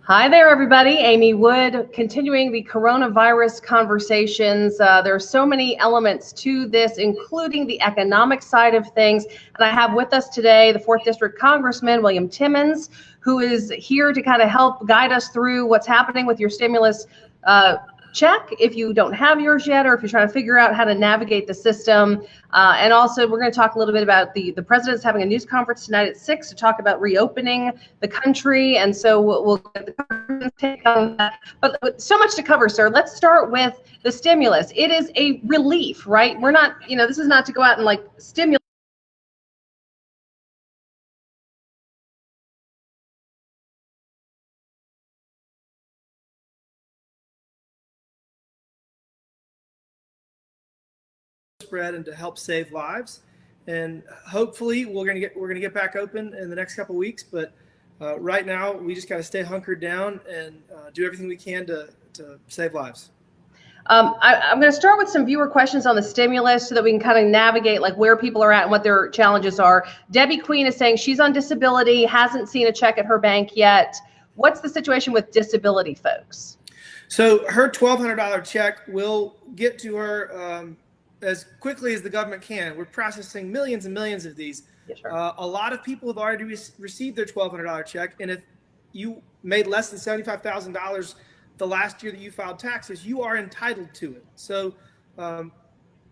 Hi there, everybody. Amy Wood, continuing the coronavirus conversations. There are so many elements to this, including the economic side of things. And I have with us today the 4th District Congressman William Timmons, who is here to kind of help guide us through what's happening with your stimulus check if you don't have yours yet, or if you're trying to figure out how to navigate the system. And also, we're going to talk a little bit about the president's having a news conference tonight at 6 to talk about reopening the country. And so we'll get the conference take on that. But so much to cover, sir. Let's start with the stimulus. It is a relief, right? We're not, this is not to go out and like stimulate. Spread and to help save lives, and hopefully we're gonna get back open in the next couple of weeks. But right now we just got to stay hunkered down and do everything we can to save lives. I'm going to start with some viewer questions on the stimulus so that we can kind of navigate like where people are at and what their challenges are. Debbie Queen is saying she's on disability, hasn't seen a check at her bank yet. What's the situation with disability folks? So her $1,200 check will get to her as quickly as the government can. We're processing millions and millions of these. Yes, sir. A lot of people have already received their $1,200 check, and if you made less than $75,000 the last year that you filed taxes, you are entitled to it. So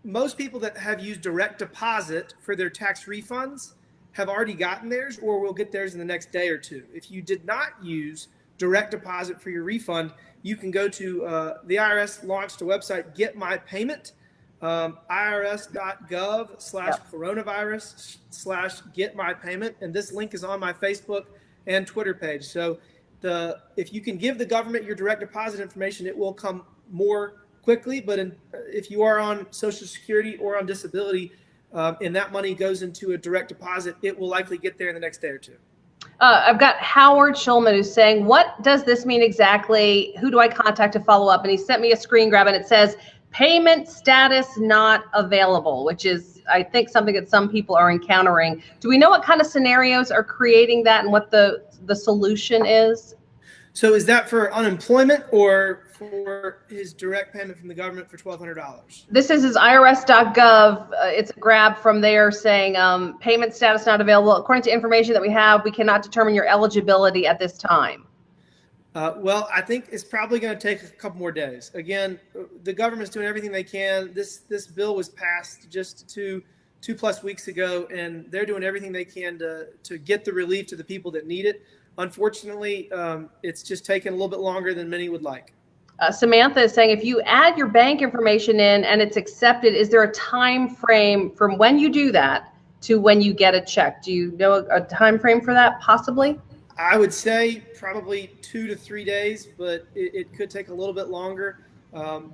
most people that have used direct deposit for their tax refunds have already gotten theirs or will get theirs in the next day or two. If you did not use direct deposit for your refund, you can go to the IRS launched a website, Get My Payment, irs.gov/coronavirus/getmypayment, and this link is on my Facebook and Twitter page. So if you can give the government your direct deposit information, it will come more quickly. But if you are on Social Security or on disability, and that money goes into a direct deposit, it will likely get there in the next day or two. I've got Howard Schulman who's saying, what does this mean exactly? Who do I contact to follow up? And he sent me a screen grab and it says, payment status not available, which is, I think, something that some people are encountering. Do we know what kind of scenarios are creating that and what the solution is? So is that for unemployment or for his direct payment from the government for $1,200? This is his irs.gov. It's a grab from there saying payment status not available. According to information that we have, we cannot determine your eligibility at this time. Well, I think it's probably going to take a couple more days. Again, the government's doing everything they can. This bill was passed just two plus weeks ago, and they're doing everything they can to get the relief to the people that need it. Unfortunately, it's just taken a little bit longer than many would like. Samantha is saying, if you add your bank information in and it's accepted, is there a time frame from when you do that to when you get a check? Do you know a time frame for that possibly? I would say probably 2 to 3 days, but it could take a little bit longer.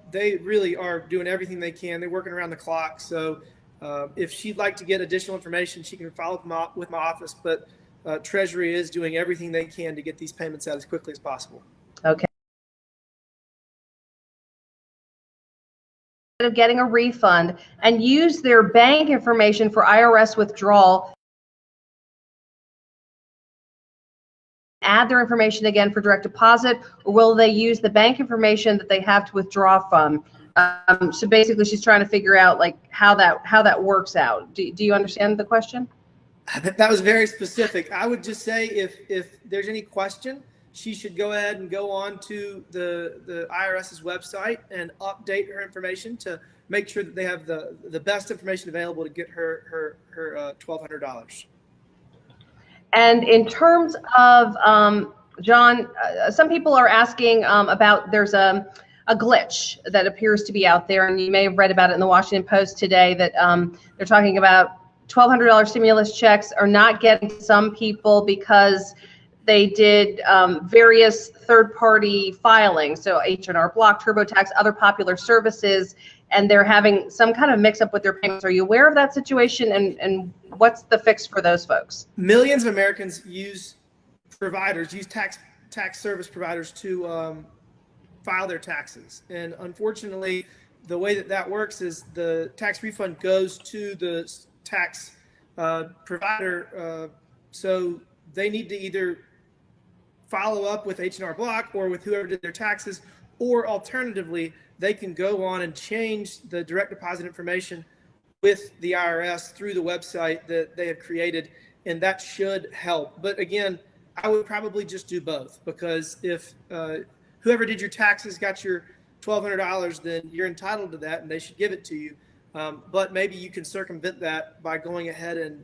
They really are doing everything they can. They're working around the clock. So if she'd like to get additional information, she can follow up with my office. But Treasury is doing everything they can to get these payments out as quickly as possible. Okay. Of getting a refund and use their bank information for IRS withdrawal. Add their information again for direct deposit, or will they use the bank information that they have to withdraw from? So basically, she's trying to figure out like how that works out. Do you understand the question? That was very specific. I would just say if there's any question, she should go ahead and go on to the IRS's website and update her information to make sure that they have the best information available to get her $1,200. And in terms of, John, some people are asking about, there's a glitch that appears to be out there, and you may have read about it in the Washington Post today, that they're talking about $1,200 stimulus checks are not getting to some people because they did various third-party filings, so H&R Block, TurboTax, other popular services, and they're having some kind of mix-up with their payments. Are you aware of that situation, and what's the fix for those folks? Millions of Americans use tax service providers to file their taxes, and unfortunately, the way that works is the tax refund goes to the tax provider, so they need to either follow up with H&R Block or with whoever did their taxes, or alternatively, they can go on and change the direct deposit information with the IRS through the website that they have created, and that should help. But again, I would probably just do both, because if whoever did your taxes got your $1,200, then you're entitled to that and they should give it to you. But maybe you can circumvent that by going ahead and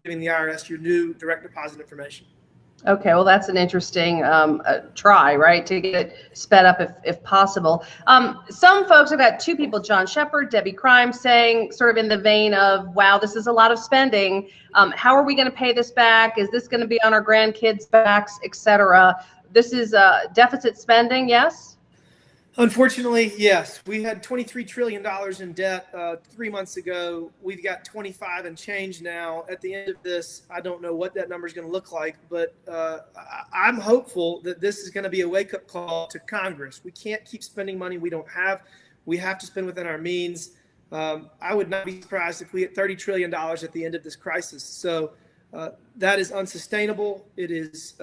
giving the IRS your new direct deposit information. Okay, well, that's an interesting try, right, to get it sped up if possible. Some folks, I've got two people, John Shepard, Debbie Crime, saying sort of in the vein of, wow, this is a lot of spending. How are we going to pay this back? Is this going to be on our grandkids' backs, et cetera? This is deficit spending, yes? Unfortunately, yes. We had $23 trillion in debt 3 months ago. We've got 25 and change now. At the end of this, I don't know what that number is going to look like, but I'm hopeful that this is going to be a wake-up call to Congress. We can't keep spending money we don't have. We have to spend within our means. I would not be surprised if we hit $30 trillion at the end of this crisis. So that is unsustainable. It is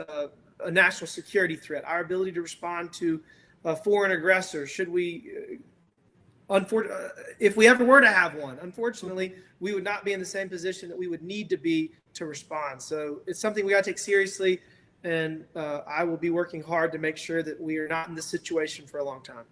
a national security threat. Our ability to respond to a foreign aggressor, should we, if we ever were to have one, unfortunately, we would not be in the same position that we would need to be to respond. So it's something we got to take seriously, and I will be working hard to make sure that we are not in this situation for a long time.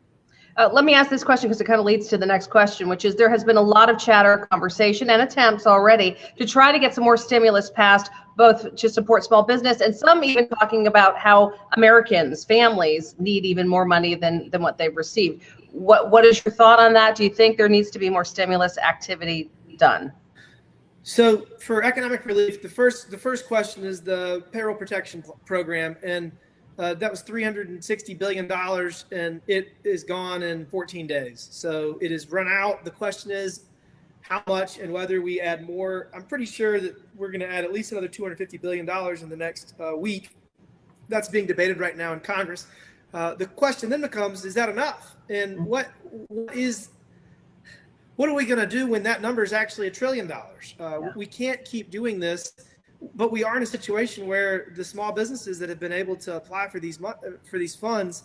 Let me ask this question because it kind of leads to the next question, which is there has been a lot of chatter, conversation, and attempts already to try to get some more stimulus passed, both to support small business and some even talking about how Americans, families need even more money than what they've received. What is your thought on that? Do you think there needs to be more stimulus activity done? So for economic relief, the first question is the payroll protection program, and that was $360 billion, and it is gone in 14 days. So it is run out. The question is how much and whether we add more. I'm pretty sure that we're going to add at least another $250 billion in the next week. That's being debated right now in Congress. The question then becomes, is that enough? And what are we going to do when that number is actually $1 trillion? We can't keep doing this. But we are in a situation where the small businesses that have been able to apply for these funds,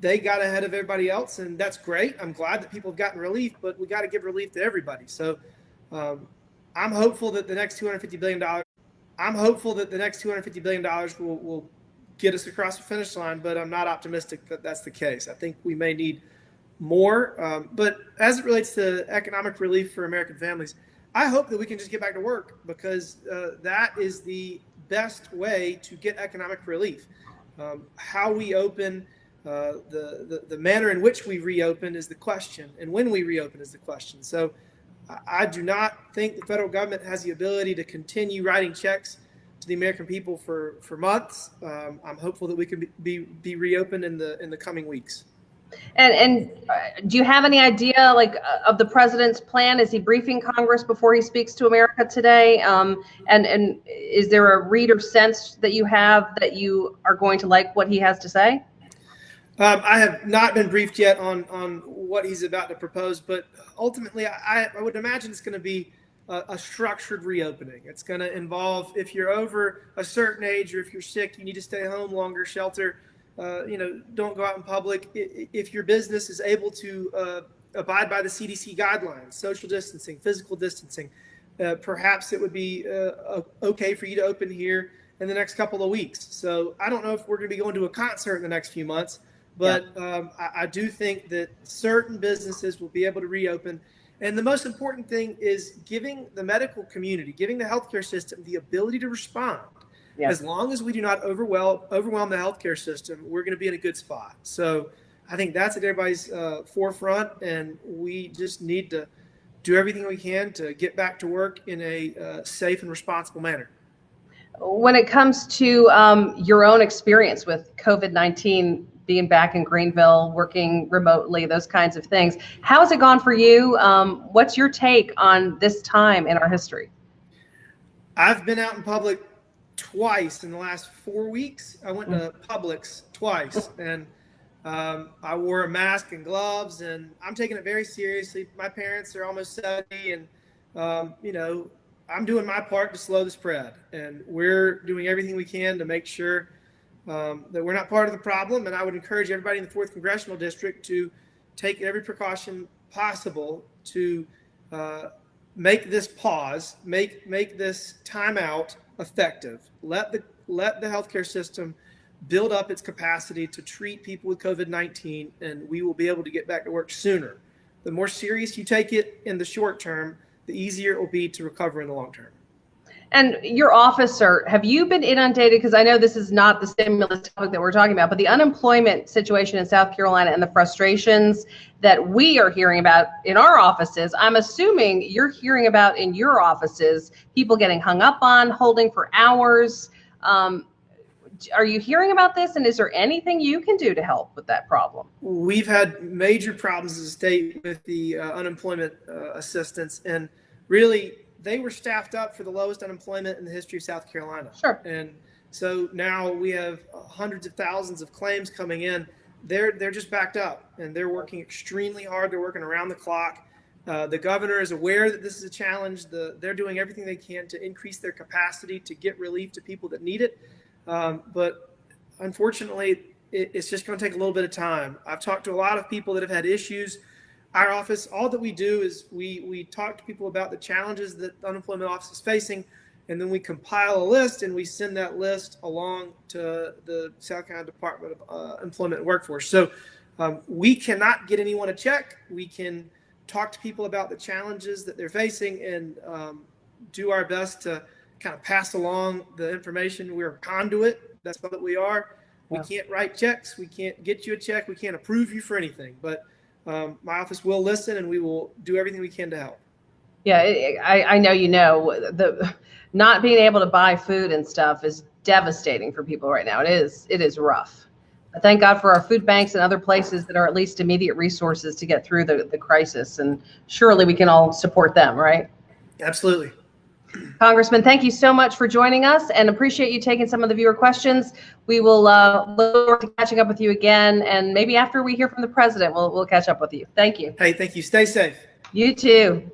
they got ahead of everybody else, and that's great. I'm glad that people have gotten relief, but we got to give relief to everybody. So I'm hopeful that the next $250 billion. I'm hopeful that the next $250 billion will get us across the finish line, but I'm not optimistic that that's the case. I think we may need more. But as it relates to economic relief for American families, I hope that we can just get back to work, because that is the best way to get economic relief. How we open, the manner in which we reopen is the question, and when we reopen is the question. So I do not think the federal government has the ability to continue writing checks to the American people for months. I'm hopeful that we can be reopened in the coming weeks. And do you have any idea, like, of the president's plan? Is he briefing Congress before he speaks to America today? And is there a read or sense that you have that you are going to like what he has to say? I have not been briefed yet on what he's about to propose, but ultimately I would imagine it's going to be a structured reopening. It's going to involve, if you're over a certain age or if you're sick, you need to stay home longer, shelter. Don't go out in public. If your business is able to abide by the CDC guidelines, social distancing, physical distancing, perhaps it would be okay for you to open here in the next couple of weeks. So I don't know if we're going to be going to a concert in the next few months, but I do think that certain businesses will be able to reopen. And the most important thing is giving the medical community, giving the healthcare system the ability to respond. Yeah. As long as we do not overwhelm the healthcare system, we're going to be in a good spot. So I think that's at everybody's forefront, and we just need to do everything we can to get back to work in a safe and responsible manner. When it comes to your own experience with COVID-19, being back in Greenville, working remotely, those kinds of things, how has it gone for you? What's your take on this time in our history? I've been out in public twice in the last 4 weeks. I went to Publix twice, and I wore a mask and gloves, and I'm taking it very seriously. My parents are almost 70, and I'm doing my part to slow the spread, and we're doing everything we can to make sure that we're not part of the problem. And I would encourage everybody in the 4th Congressional District to take every precaution possible to make this pause, make this timeout effective. Let the healthcare system build up its capacity to treat people with COVID-19, and we will be able to get back to work sooner. The more serious you take it in the short term, the easier it will be to recover in the long term. And your office, sir, have you been inundated? Because I know this is not the stimulus topic that we're talking about, but the unemployment situation in South Carolina and the frustrations that we are hearing about in our offices, I'm assuming you're hearing about in your offices, people getting hung up on, holding for hours. Are you hearing about this? And is there anything you can do to help with that problem? We've had major problems as a state with the unemployment assistance, and really, they were staffed up for the lowest unemployment in the history of South Carolina. Sure. And so now we have hundreds of thousands of claims coming in. They're just backed up, and they're working extremely hard. They're working around the clock. The governor is aware that this is a challenge. They're doing everything they can to increase their capacity to get relief to people that need it. But unfortunately, it's just going to take a little bit of time. I've talked to a lot of people that have had issues. Our office, all that we do is we talk to people about the challenges that the unemployment office is facing, and then we compile a list and we send that list along to the South Carolina Department of Employment and Workforce. So we cannot get anyone a check. We can talk to people about the challenges that they're facing and do our best to kind of pass along the information. We're a conduit. That's what we are. We can't write checks. We can't get you a check. We can't approve you for anything. But my office will listen, and we will do everything we can to help. Yeah, I know the not being able to buy food and stuff is devastating for people right now. It is rough. But thank God for our food banks and other places that are at least immediate resources to get through the crisis. And surely we can all support them, right? Absolutely. Congressman, thank you so much for joining us, and appreciate you taking some of the viewer questions. We will look forward to catching up with you again, and maybe after we hear from the president, we'll catch up with you. Thank you. Hey, thank you. Stay safe. You too.